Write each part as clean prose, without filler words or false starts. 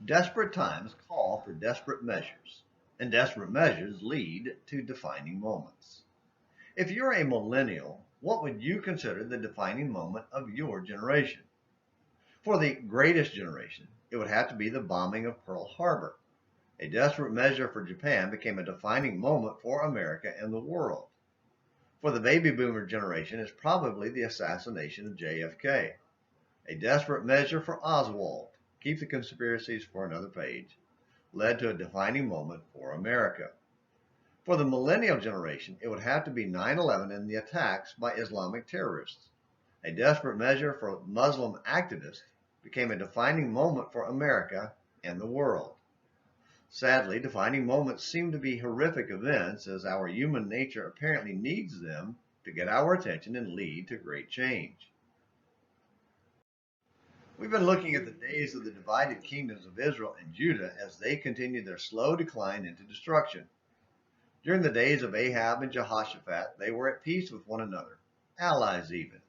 Desperate times call for desperate measures, and desperate measures lead to defining moments. If you're a millennial, what would you consider the defining moment of your generation? For the greatest generation, it would have to be the bombing of Pearl Harbor. A desperate measure for Japan became a defining moment for America and the world. For the baby boomer generation, it's probably the assassination of JFK. A desperate measure for Oswald, keep the conspiracies for another page, led to a defining moment for America. For the millennial generation, it would have to be 9/11 and the attacks by Islamic terrorists. A desperate measure for Muslim activists became a defining moment for America and the world. Sadly, defining moments seem to be horrific events as our human nature apparently needs them to get our attention and lead to great change. We've been looking at the days of the divided kingdoms of Israel and Judah as they continued their slow decline into destruction. During the days of Ahab and Jehoshaphat, they were at peace with one another, allies even.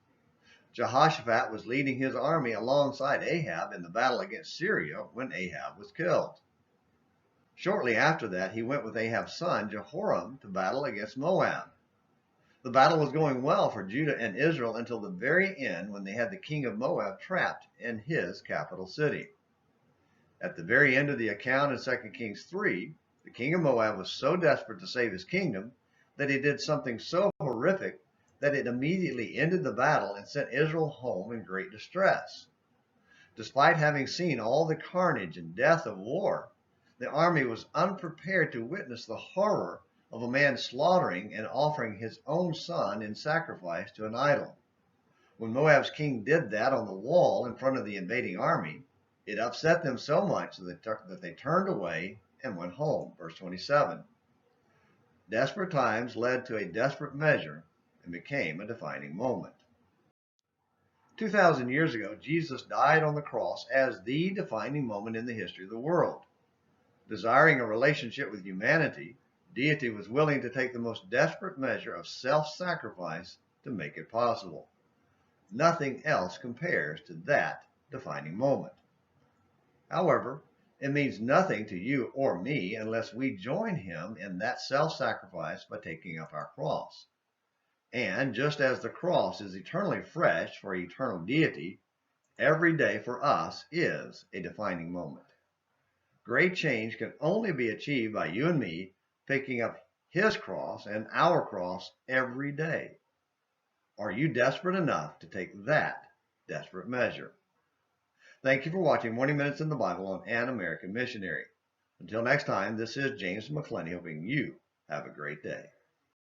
Jehoshaphat was leading his army alongside Ahab in the battle against Syria when Ahab was killed. Shortly after that, he went with Ahab's son Jehoram to battle against Moab. The battle was going well for Judah and Israel until the very end when they had the king of Moab trapped in his capital city. At the very end of the account in 2 Kings 3, the king of Moab was so desperate to save his kingdom that he did something so horrific that it immediately ended the battle and sent Israel home in great distress. Despite having seen all the carnage and death of war, the army was unprepared to witness the horror of a man slaughtering and offering his own son in sacrifice to an idol. When Moab's king did that on the wall in front of the invading army, it upset them so much that they turned away and went home. Verse 27. Desperate times led to a desperate measure and became a defining moment. 2,000 years ago, Jesus died on the cross as the defining moment in the history of the world. Desiring a relationship with humanity, deity was willing to take the most desperate measure of self-sacrifice to make it possible. Nothing else compares to that defining moment. However, it means nothing to you or me unless we join him in that self-sacrifice by taking up our cross. And just as the cross is eternally fresh for eternal deity, every day for us is a defining moment. Great change can only be achieved by you and me picking up his cross and our cross every day. Are you desperate enough to take that desperate measure? Thank you for watching Morning Minutes in the Bible on An American Missionary. Until next time, this is James McClenny hoping you have a great day.